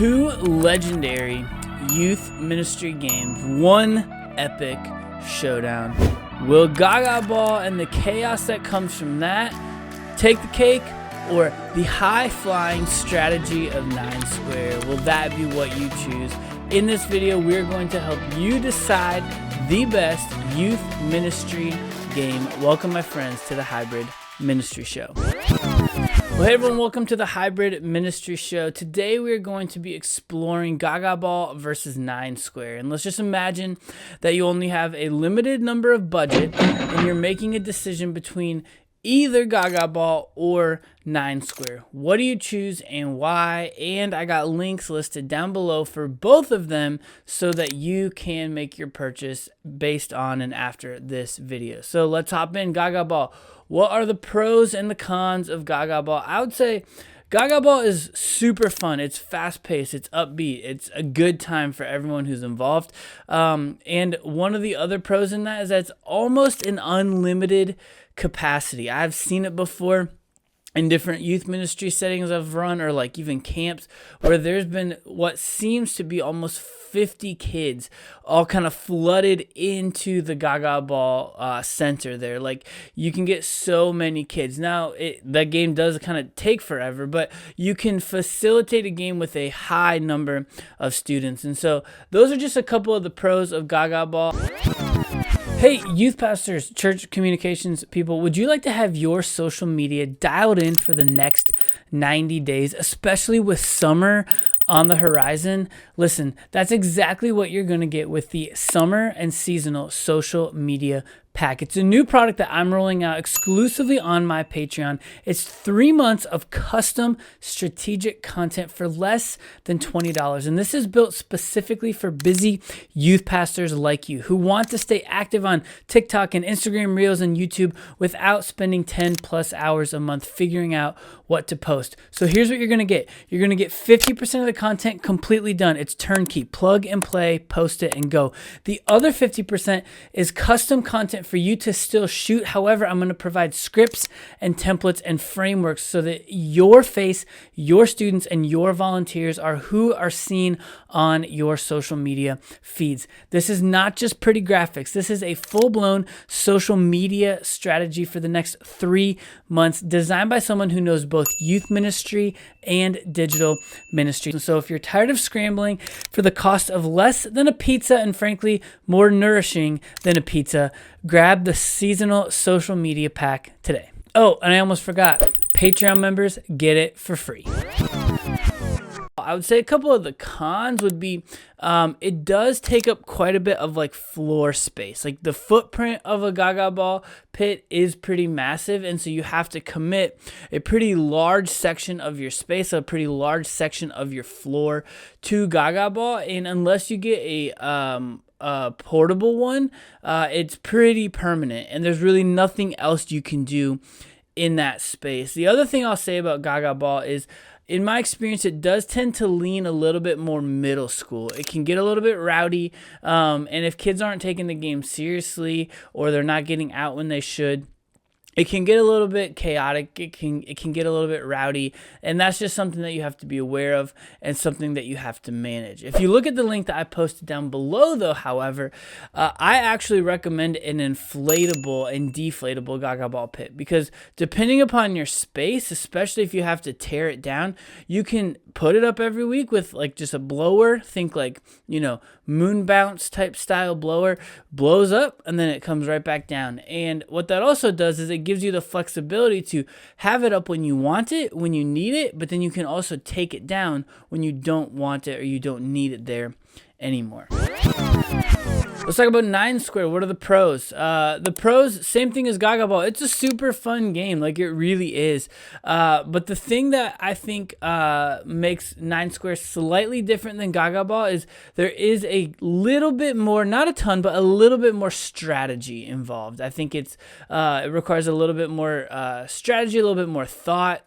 Two legendary youth ministry games, one epic showdown. Will Gaga Ball and the chaos that comes from that take the cake, or the high-flying strategy of 9 Square? Will that be what you choose? In this video, we're going to help you decide the best youth ministry game. Welcome, my friends, to the Hybrid Ministry Show. Well, hey everyone, welcome to the Hybrid Ministry Show. Today we're going to be exploring Gaga Ball versus 9 Square. And let's just imagine that you only have a limited number of budget and you're making a decision between either Gaga Ball or 9 Square. What do you choose and why? And I got links listed down below for both of them so that you can make your purchase based on and after this video. So let's hop in. Gaga Ball. What are the pros and the cons of Gaga Ball? I would say Gaga Ball is super fun. It's fast-paced. It's upbeat. It's a good time for everyone who's involved. And one of the other pros in that is that it's almost an unlimited capacity. I've seen it before in different youth ministry settings I've run, or like even camps, where there's been what seems to be almost 50 kids all kind of flooded into the Gaga Ball center there. Like, you can get so many kids. Now, that game does kind of take forever, but you can facilitate a game with a high number of students. And so those are just a couple of the pros of Gaga Ball. Hey, youth pastors, church communications people, would you like to have your social media dialed in for the next 90 days, especially with summer on the horizon? Listen, that's exactly what you're going to get with the summer and seasonal social media pack. It's a new product that I'm rolling out exclusively on my Patreon. It's 3 months of custom strategic content for less than $20. And this is built specifically for busy youth pastors like you who want to stay active on TikTok and Instagram Reels and YouTube without spending 10 plus hours a month figuring out what to post. So here's what you're going to get. You're going to get 50% of the content completely done. It's turnkey, plug and play, post it and go. The other 50% is custom content for you to still shoot. However, I'm going to provide scripts and templates and frameworks so that your face, your students, and your volunteers are who are seen on your social media feeds. This is not just pretty graphics. This is a full-blown social media strategy for the next 3 months, designed by someone who knows both youth ministry and digital ministry. So if you're tired of scrambling for the cost of less than a pizza and frankly more nourishing than a pizza, grab the seasonal social media pack today. Oh, and I almost forgot, Patreon members get it for free. I would say a couple of the cons would be it does take up quite a bit of like floor space. Like, the footprint of a Gaga Ball pit is pretty massive, and so you have to commit a pretty large section of your space, a pretty large section of your floor to Gaga Ball. And unless you get a portable one, it's pretty permanent, and there's really nothing else you can do in that space. The other thing I'll say about Gaga Ball is, in my experience, it does tend to lean a little bit more middle school. It can get a little bit rowdy, and if kids aren't taking the game seriously or they're not getting out when they should, it can get a little bit chaotic. It can get a little bit rowdy, and that's just something that you have to be aware of and something that you have to manage. If you look at the link that I posted down below, though, however, I actually recommend an inflatable and deflatable Gaga Ball pit, because depending upon your space, especially if you have to tear it down, you can put it up every week with like just a blower. Think like, moon bounce type style blower, blows up and then it comes right back down. And what that also does is it gives you the flexibility to have it up when you want it, when you need it, but then you can also take it down when you don't want it or you don't need it there anymore. Let's talk about 9 Square. What are the pros? The pros, same thing as Gaga Ball. It's a super fun game. Like, it really is. But the thing that I think makes 9 Square slightly different than Gaga Ball is there is a little bit more, not a ton, but a little bit more strategy involved. I think it requires a little bit more strategy, a little bit more thought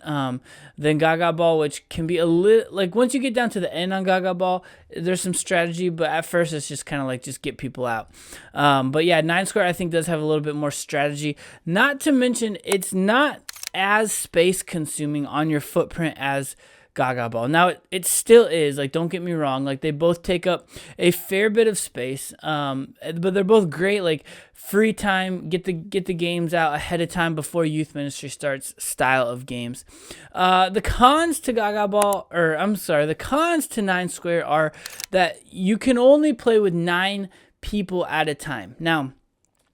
than Gaga Ball, which can be a little, like, once you get down to the end on Gaga Ball, there's some strategy, but at first it's just kind of like just get people out. But yeah, 9 Square I think does have a little bit more strategy. Not to mention, it's not as space consuming on your footprint as Gaga Ball. Now, it still is, like, don't get me wrong, like, they both take up a fair bit of space, but they're both great, like, free time, get the games out ahead of time before youth ministry starts style of games. The cons to Gaga Ball, the cons to 9 Square are that you can only play with 9 people at a time. Now,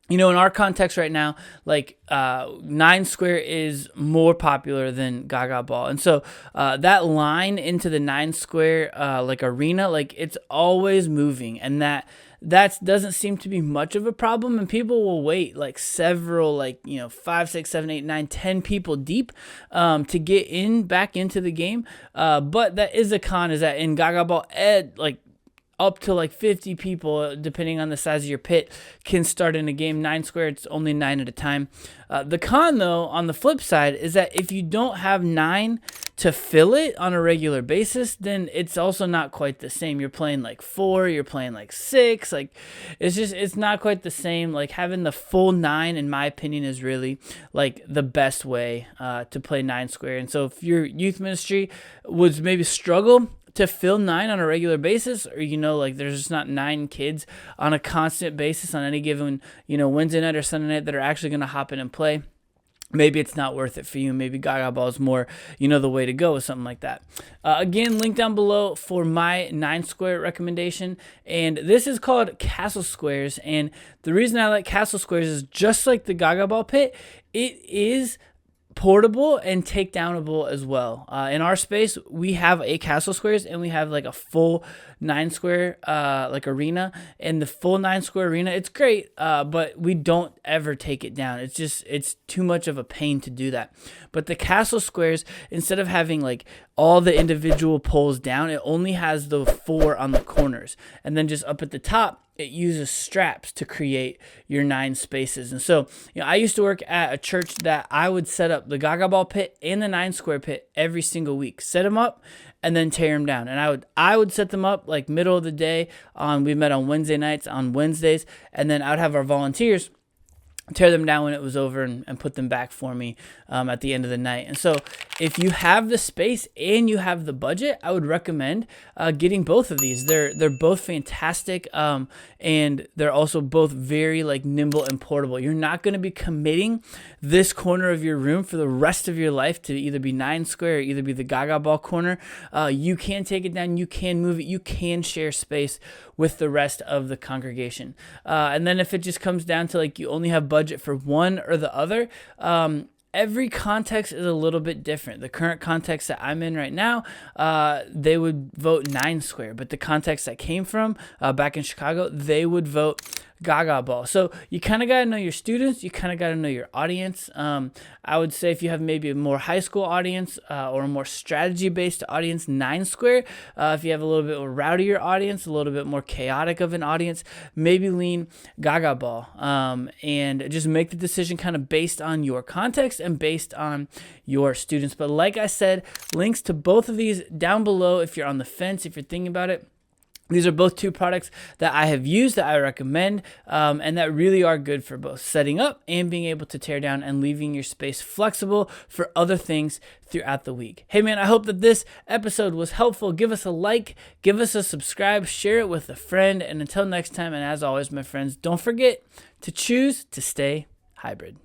in our context right now, like 9 Square is more popular than Gaga Ball. And so that line into the 9 Square like arena, like it's always moving. And that doesn't seem to be much of a problem. And people will wait like several, like, 5, 6, 7, 8, 9, 10 people deep to get back into the game. But that is a con, is that in Gaga Ball, like, up to like 50 people, depending on the size of your pit, can start in a game. 9 Square, it's only 9 at a time. The con, though, on the flip side, is that if you don't have 9 to fill it on a regular basis, then it's also not quite the same. You're playing like 4, you're playing like 6. Like, it's not quite the same. Like, having the full 9, in my opinion, is really like the best way to play 9 Square. And so if your youth ministry would maybe struggle to fill 9 on a regular basis, or like there's just not 9 kids on a constant basis on any given Wednesday night or Sunday night that are actually going to hop in and play, maybe it's not worth it for you. Maybe Gaga Ball is more the way to go with something like that. Again, link down below for my 9 Square recommendation, and this is called Castle Squares. And the reason I like Castle Squares is, just like the Gaga Ball pit, it is portable and takedownable as well. In our space, we have a Castle Squares, and we have like a full 9 Square like arena. And the full 9 Square arena, it's great, but we don't ever take it down. It's too much of a pain to do that. But the Castle Squares, instead of having like all the individual poles down, it only has the 4 on the corners, and then just up at the top, it uses straps to create your 9 spaces. And so, I used to work at a church that I would set up the Gaga Ball pit and the 9 Square pit every single week. Set them up and then tear them down. And I would set them up like middle of the day. We met on Wednesday nights, on Wednesdays, and then I would have our volunteers tear them down when it was over and put them back for me at the end of the night. And so if you have the space and you have the budget, I would recommend getting both of these. They're both fantastic, and they're also both very like nimble and portable. You're not going to be committing this corner of your room for the rest of your life to either be 9 Square or either be the Gaga Ball corner. You can take it down, you can move it, you can share space with the rest of the congregation. And then if it just comes down to like you only have budget for one or the other, every context is a little bit different. The current context that I'm in right now, they would vote 9 Square, but the context I came from back in Chicago, they would vote Gaga Ball. So you kind of got to know your students. You kind of got to know your audience. I would say if you have maybe a more high school audience or a more strategy-based audience, 9 Square. If you have a little bit more rowdier audience, a little bit more chaotic of an audience, maybe lean Gaga Ball. And just make the decision kind of based on your context and based on your students. But like I said, links to both of these down below if you're on the fence, if you're thinking about it. These are both 2 products that I have used, that I recommend, and that really are good for both setting up and being able to tear down and leaving your space flexible for other things throughout the week. Hey man, I hope that this episode was helpful. Give us a like, give us a subscribe, share it with a friend, and until next time, and as always, my friends, don't forget to choose to stay hybrid.